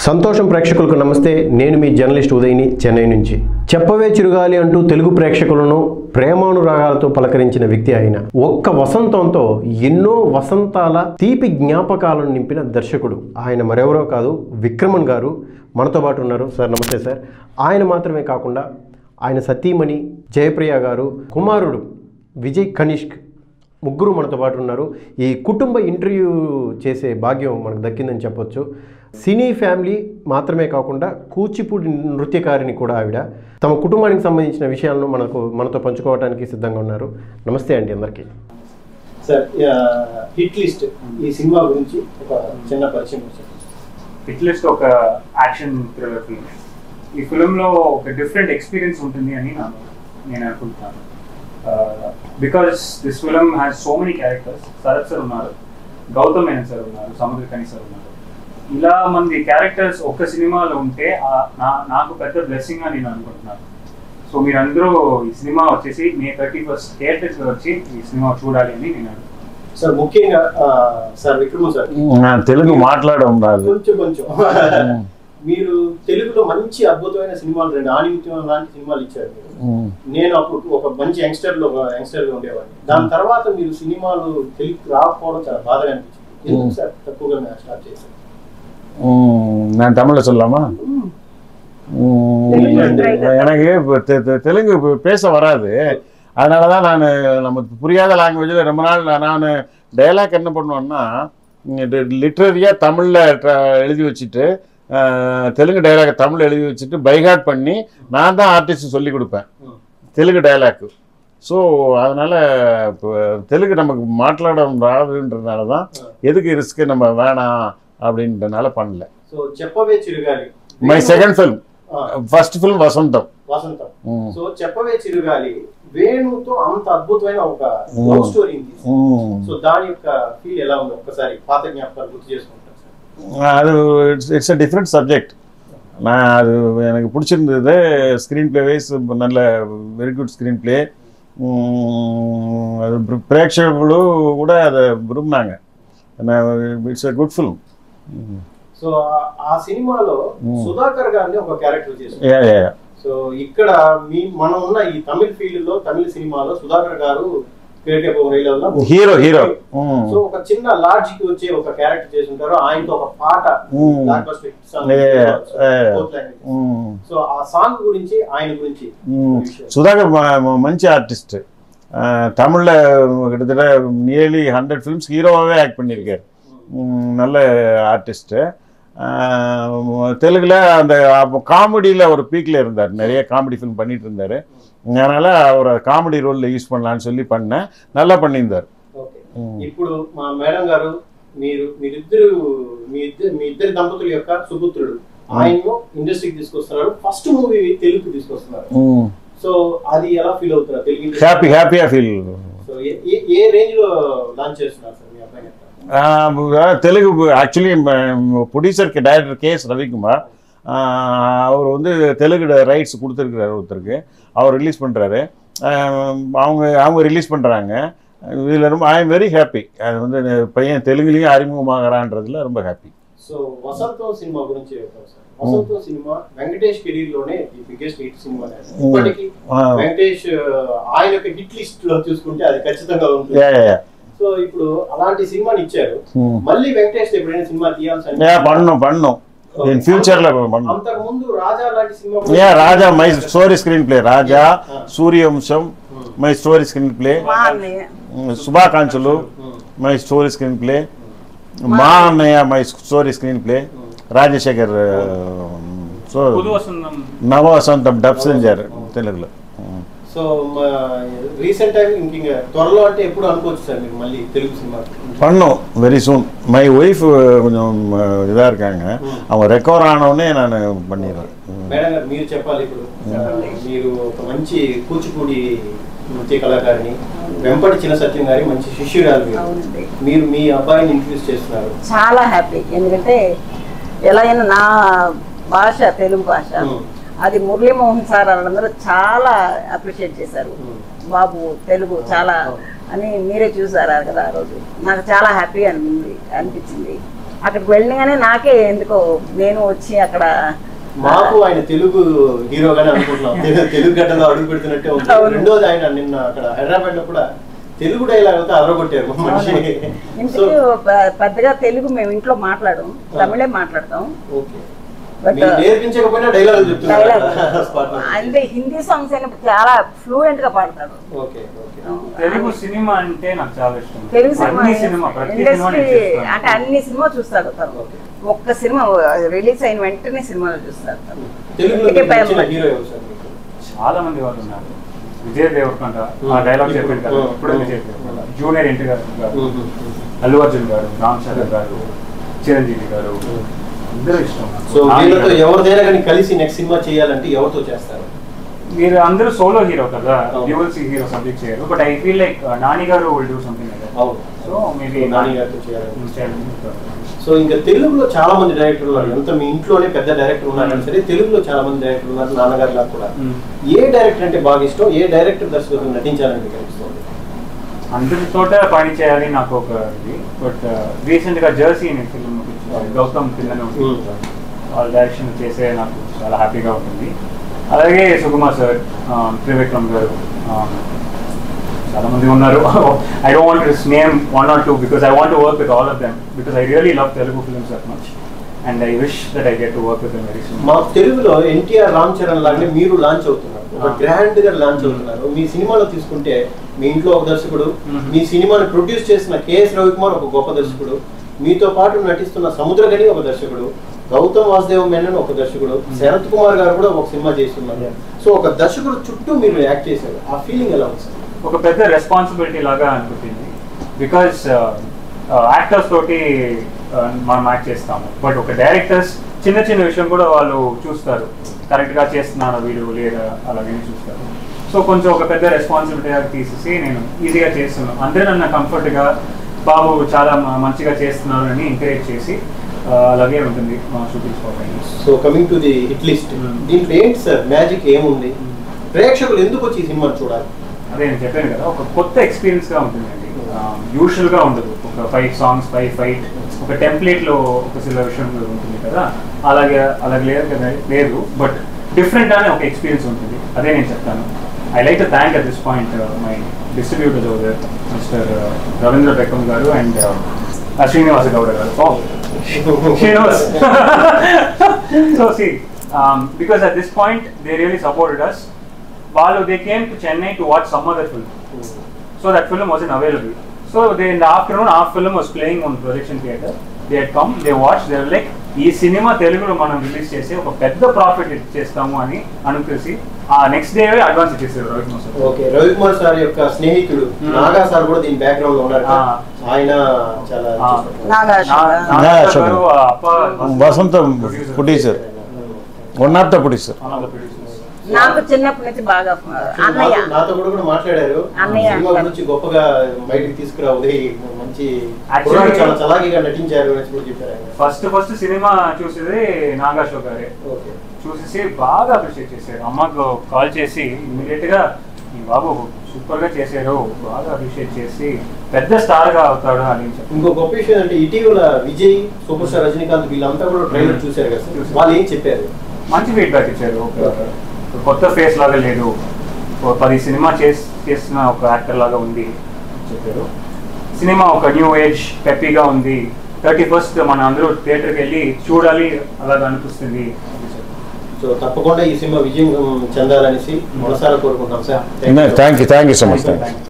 సంతోషం ప్రేక్షకులకు నమస్తే. నేను మీ జర్నలిస్ట్ ఉదయ్ని చెన్నై నుంచి. చెప్పవే చిరుగాలి అంటూ తెలుగు ప్రేక్షకులను ప్రేమానురాగాలతో పలకరించిన వ్యక్తి ఆయన. ఒక్క వసంతంతో ఎన్నో వసంతాల తీపి జ్ఞాపకాలను నింపిన దర్శకుడు ఆయన. మరెవరో కాదు, విక్రమన్ గారు మనతో పాటు ఉన్నారు. సార్ నమస్తే సార్. ఆయన మాత్రమే కాకుండా ఆయన సతీమణి జయప్రియ గారు, కుమారుడు విజయ్ కనిష్క్, ముగ్గురు మనతో పాటు ఉన్నారు. ఈ కుటుంబ ఇంటర్వ్యూ చేసే భాగ్యం మనకు దక్కిందని చెప్పొచ్చు. సినీ ఫ్యామిలీ మాత్రమే కాకుండా కూచిపూడి నృత్యకారిని కూడా ఆవిడ. తమ కుటుంబానికి సంబంధించిన విషయాలను మనతో పంచుకోవడానికి సిద్ధంగా ఉన్నారు. నమస్తే అండి అందరికీ. సార్, హిట్ లిస్ట్ ఈ సినిమా గురించి ఒక చిన్న పరిచయం. హిట్ లిస్ట్ ఒక యాక్షన్ థ్రిల్లర్ ఫిల్మ్. ఈ ఫిల్మ్లో ఒక డిఫరెంట్ ఎక్స్పీరియన్స్ ఉంటుంది అని నేను అనుకుంటున్నాను. Because this film has so many characters. Sarath sir ఉన్నారు, గౌతమ్ మేనన్ సార్ ఉన్నారు, సముద్రకని సార్ ఉన్నారు. ఇలా మంది క్యారెక్టర్స్ ఒక్క సినిమాలో ఉంటే నాకు పెద్ద బ్లెస్సింగ్ అని నేను అనుకుంటున్నాను. సో మీరందరూ ఈ సినిమా వచ్చేసి May 31st థియేటర్స్లో వచ్చి ఈ సినిమా చూడాలి అని నేను అనుకుంటున్నాను. సార్, ముఖ్యంగా సార్ విక్రమ్ సార్, తెలుగు మాట్లాడడం రాదు కొంచెం మీరు తెలుగులో మంచి అద్భుతమైన సినిమాలు, 2 ఆణిముత్యం లాంటి సినిమాలు ఇచ్చారు. నేను అప్పుడు ఒక మంచి యంగ్స్టర్ గా ఉండేవాడిని. దాని తర్వాత మీరు సినిమాలు తెలుగు రాకపోవడం చాలా బాధగా అనిపించింది. ఎందుకు సార్ తక్కువగా స్టార్ట్ చేశారు? நான் தமிழில் சொல்லலாமா? எனக்கு தெலுங்கு பேச வராது. அதனால தான் நான் நமக்கு புரியாத லாங்குவேஜில் ரொம்ப நாள் நான் டைலாக் என்ன பண்ணுவேன்னா, லிட்ரரியாக தமிழில் எழுதி வச்சுட்டு தெலுங்கு டைலாக் தமிழ் எழுதி வச்சுட்டு பைகாட் பண்ணி நான் தான் ஆர்டிஸ்ட் சொல்லி கொடுப்பேன் தெலுங்கு டைலாக்கு. ஸோ அதனால் இப்போ தெலுங்கு நமக்கு மாట్లాடம் ராதுன்றதுனால தான் எதுக்கு ரிஸ்க்கு நம்ம வேணாம் அப்படின்றதுனால பண்ணல. సో చెప్పవే చిరుగాలి my second film. First film వసంతం. సో చెప్పవే చిరుగాలి వేణుతో అంత అద్భుతమైన ఒక లవ్ స్టోరీ. సో దాని యొక్క ఫీల్ ఎలా ఉంది? ఒక్కసారి పాత జ్ఞాపకాలు గుర్తు చేసుకుంటారు. அது இட்ஸ் அ டிஃப்ரெண்ட் சப்ஜெக்ட். நான் அது எனக்கு பிடிச்சிருந்தது. ஸ்க்ரீன் பிளே வைஸ் நல்ல வெரி குட் ஸ்க்ரீன் பிளே. அது ప్రేక్షకులు కూడా அதை విరున్నాங்க. It's a good film. So ఆ సినిమాలో సుధాకర్ గారిని ఒక క్యారెక్టర్ చేశారు. సో ఇక్కడ మనం ఉన్న ఈ తమిళ ఫీల్డ్ లో, తమిళ సినిమాలో సుధాకర్ గారు హీరో. సో ఒక చిన్న లాడ్జ్ కి వచ్చే ఒక క్యారెక్టర్ చేసి ఉంటారు. ఆయనతో ఒక పాట, సో ఆ సాంగ్ గురించి, ఆయన గురించి. సుధాకర్ మంచి ఆర్టిస్ట్. தமிழில் கிட்டத்தட்ட நியர்லி 100 ஃபிலிம்ஸ் ஹீரோவாகவே ஆக்ட் பண்ணியிருக்கார். நல்ல ஆர்டிஸ்ட்டு. தெலுங்கில் அந்த காமெடியில் ஒரு பீக்கில் இருந்தார். நிறைய காமெடி ஃபிலிம் பண்ணிட்டு இருந்தார். அதனால் அவர் காமெடி ரோலில் యూస్ பண்ணலான்னு சொல்லி பண்ணேன். நல்லா பண்ணியிருந்தார். ఇప్పుడు మా మేడం గారు, మీరిద్దరు మీ ఇద్దరు దంపతుల యొక్క సుపుత్రుడు. ఆయన ఇండస్ట్రీకి తీసుకొస్తున్నారు. ఫస్ట్ మూవీ తెలుగు తీసుకొస్తున్నారు. సో అది ఎలా ఫీల్ అవుతారు? తెలుగు హ్యాపీగా ఫీల్. సో ఏ రేంజ్ లో లాంచ్ చేస్తున్నారు సార్ మీ అబ్బాయి? Telugu actually producer director K S Ravikumar அவர் வந்து தெலுங்கு ரைட்ஸ் கொடுத்துருக்கிறார் ஒருத்தருக்கு. அவர் ரிலீஸ் பண்ணுறாரு. அவங்க ரிலீஸ் பண்ணுறாங்க. இதில் ரொம்ப ஐ எம் வெரி ஹாப்பி. அது வந்து பையன் தெலுங்குலேயும் அறிமுகமாகறான்றதுல ரொம்ப హ్యాపీ. సో వసంతం సినిమా గురించి చెప్తాను సార్. వసంతం సినిమా వెంకటేష్ కెరీర్ లోనే ది బిగ్గెస్ట్ హిట్ సినిమా. ఇప్పటికీ వెంకటేష్ ఆయన యొక్క హిట్ లిస్ట్ లో చూసుకుంటే అది ఖచ్చితంగా ఉంటుంది. సో ఇప్పుడు అలాంటి సినిమాని ఇచ్చారు. మళ్ళీ వెంకటేష్ ఎప్పుడైనా సినిమా తీయాల్సి பண்ணும் in future la பண்ணும். అంతకు ముందు రాజా లాంటి cinema, Raja my story screenplay, Raja, Suryavamsam my story screenplay, Subhakankshalu my story screenplay, Maa Annayya my story screenplay, Rajasekhar Nava Vasantham dub సెంజర్ తెలుగులో. సో రీసెంట్ టైం ఇంక త్వరలో అంటే ఎప్పుడు అనుకోవచ్చు సార్ మీరు మళ్ళీ తెలుగు సినిమా? பண்ணோம் வெரி சூன். மை ஒய்ஃப் கொஞ்சம் இதாக இருக்காங்க. அவங்க ரெக்கவர் ஆனவுடனே நான் பண்ணிடுறேன். మేడం గారు, మీరు చెప్పాలి. ఇప్పుడు మీరు ఒక మంచి కూచిపూడి నృత్య కళాకారిని, వెంపటి చిన్న సత్యం గారి మంచి శిష్యురాలు. మీరు మీ అబ్బాయిని ఇంట్రడ్యూస్ చేస్తున్నారు. చాలా హ్యాపీ. ఎందుకంటే ఎలా అయినా నా భాష తెలుగు భాష, అది మురళీమోహన్ సార్ వాళ్ళందరూ చాలా అప్రిషియేట్ చేశారు. బాబు తెలుగు చాలా అని మీరే చూసారా కదా ఆ రోజు. నాకు చాలా హ్యాపీ అనిపించింది. అక్కడికి వెళ్ళగానే నాకే ఎందుకో నేను వచ్చి అక్కడ మాకు ఆయన తెలుగు హీరోగానే అనుకుంటున్నాం. తెలుగు గడ్డలో అడుగు పెడుతున్నట్టే ఉంది. రెండోది ఆయన నిన్న అక్కడ హైదరాబాద్ లో కూడా తెలుగు డైలాగ్ అయితే అదరగొట్టారు మనిషి. ఇంటికి పెద్దగా తెలుగు మేము ఇంట్లో మాట్లాడము, తమిళే మాట్లాడతాం. నేర్పించకపోయినా డైలాగ్ చెప్తున్నారు. అంటే హిందీ సాంగ్స్ అయినా చాలా ఫ్లూయెంట్ గా పాడతాడు. తెలుగు సినిమా అంటే నాకు చాలా ఇష్టం. తెలుగు సినిమా ఇండస్ట్రీ అంటే అన్ని సినిమా చూస్తాడు తను. ఒక్క సినిమా రిలీజ్ అయిన వెంటనే సినిమాలో చూస్తాడు. చాలా మంది వాళ్ళు ఉన్నారు. విజయ్ దేవరకొండ ఆ డైలాగ్ చెప్పారు కదా, ఇప్పుడు విజయ్ దేవరకొండ, జూనియర్ ఎన్టీఆర్ గారు, అల్లు అర్జున్ గారు, రామ్ చరణ్ గారు, చిరంజీవి గారు, అందరూ ఇష్టం. సో వీళ్ళతో ఎవరిదైనా కానీ కలిసి నెక్స్ట్ సినిమా చేయాలంటే ఎవరితో చేస్తారు? మీరు అందరూ సోలో హీరో కదా, డ్యూయల్ హీరో సబ్జెక్ట్ చేయరు. But I feel like Nani garu will do something like that. So maybe Nani గారితో చేయాలి. సో ఇంకా తెలుగులో చాలా మంది డైరెక్టర్లు ఉన్నారు. ఎంత మీ ఇంట్లోనే పెద్ద డైరెక్టర్ ఉన్నారని సరే, తెలుగులో చాలా మంది డైరెక్టర్లు ఉన్నారు. నాన్నగారు లాగా కూడా ఏ డైరెక్టర్ అంటే బాగా ఇష్టం? ఏ డైరెక్టర్ దర్శకులు నటించాలని కనిపిస్తుంది? అందరితోట పని చేయాలి నాకు ఒక ఇది. బట్ రీసెంట్ గా జెర్సీ అనే ఫిల్మ్ గౌతమ్ పిల్లని వాళ్ళ డైరెక్షన్ చేసే నాకు చాలా హ్యాపీగా ఉంటుంది. అలాగే సుకుమార్ సార్, త్రివిక్రమ్ గారు, చాలా మంది ఉన్నారు. I don't want to name 1 or 2 because I want to work with all of them because I really love Telugu films that much and I wish that I get to work with them very soon. మా తెలుగులో ఎన్టీఆర్, రామ్ చరణ్ లాగానే మీరు launch అవుతున్నారు, ఒక grand గా launch అవుతున్నారు. మీ సినిమాలో తీసుకుంటే మీ ఇంట్లో ఒక దర్శకుడు, మీ సినిమాని ప్రొడ్యూస్ చేసిన కేఎస్ రవికుమార్ ఒక గొప్ప దర్శకుడు, మీతో పాటు నటిస్తున్న సముద్రగని ఒక దర్శకుడు, గౌతమ్ వాసుదేవ్ మేనన్ ఒక దర్శకుడు, శరత్ కుమార్ గారు కూడా ఒక సినిమా చేస్తున్నారు. సో ఒక దర్శకుడు చుట్టూ మీరు యాక్ట్ చేశారు. ఆ ఫీలింగ్ ఎలా ఉంది? ఒక పెద్ద రెస్పాన్సిబిలిటీ లాగా అనిపించింది. బికాస్ యాక్టర్స్ తోటి మనం యాక్ట్ చేస్తాము, బట్ ఒక డైరెక్టర్స్ చిన్న చిన్న విషయం కూడా వాళ్ళు చూస్తారు, కరెక్ట్గా చేస్తున్నాను వీడు లేదా అలాగే చూస్తారు. సో కొంచెం ఒక పెద్ద రెస్పాన్సిబిలిటీగా తీసేసి నేను ఈజీగా చేస్తున్నాను. అందరూ నన్ను కంఫర్ట్గా బాబు చాలా మంచిగా చేస్తున్నారు అని ఎంకరేజ్ చేసి అలాగే ఉంటుంది మా shooting spot. So coming to the hit list, దీంట్లో ఏంటి సార్ మ్యాజిక్ ఏముంది? ప్రేక్షకులు ఎందుకు వచ్చి ఈ సినిమాని చూడాలి? అదే నేను చెప్పాను కదా, ఒక కొత్త ఎక్స్పీరియన్స్గా ఉంటుందండి. యూజువల్గా ఉండదు. ఒక 5 songs 5 fight ఒక టెంప్లెట్లో ఒక సిల విషయం ఉంటుంది కదా, అలాగే లేదు. బట్ డిఫరెంట్ అనే ఒక ఎక్స్పీరియన్స్ ఉంటుంది. అదే నేను చెప్తాను. I like to thank at this point my distributors over there, mister Ravindra Bekkam garu and Srinivasa Gowda గారు. So see, because at this point they really supported us. They came to Chennai to watch some other film. So that film wasn't available. So in the afternoon, our film was playing on projection theatre. They had come, they watched, they were like, ఈ cinema తెలుగులో మనం release చేసి ఒక పెద్ద profit చేస్తాము అని అనుకేసి ఆ next day advance ఇచ్చేసారు Ravikumar sir. Okay, Ravikumar sir యొక్క స్నేహితుడు నాగా సార్ కూడా దీని బ్యాక్గ్రౌండ్ లో ఉన్నారు. ఆయన చాలా వసంత producer, one of the producer. నాకు చిన్నప్పటి నుంచి బాగా అన్నయ్య నాతో కూడా మాట్లాడారు. సినిమా గురించి గొప్పగా బయటికి తీసుకురావాలి, మంచి చాలా చలాకీగా నటించారు అని కూడా చెప్పారు. ఫస్ట్ సినిమా చూసేది నాగాషో గారే. చూసేసి బాగా అప్రిషియేట్ చేశారు. అమ్మకు కాల్ చేసి ఇమీడియట్ గా ఈ బాబు సూపర్ గా చేశారు, బాగా అప్రిషియేట్ చేసి పెద్ద స్టార్ గా అవుతాడు అని చెప్పి. ఇంకో గొప్ప విషయం అంటే ఇటీవల విజయ్, సూపర్ స్టార్ రజనీకాంత్ వీళ్ళంతా కూడా ట్రైలర్ చూశారు కదా, వాళ్ళు ఏం చెప్పారు? మంచి ఫీడ్బ్యాక్ ఇచ్చారు. కొత్త ఫేస్ లాగా లేదు, 10 సినిమా చేసిన ఒక యాక్టర్ లాగా ఉంది చెప్పారు. సినిమా ఒక న్యూ ఏజ్ పెప్పీగా ఉంది. 31st మన అందరూ థియేటర్కి వెళ్ళి చూడాలి అలాగా అనిపిస్తుంది. సో తప్పకుండా ఈ సినిమా విజయం చెందాలనేసి మనసారా కోరుకుంటాం sir. Thank you so much.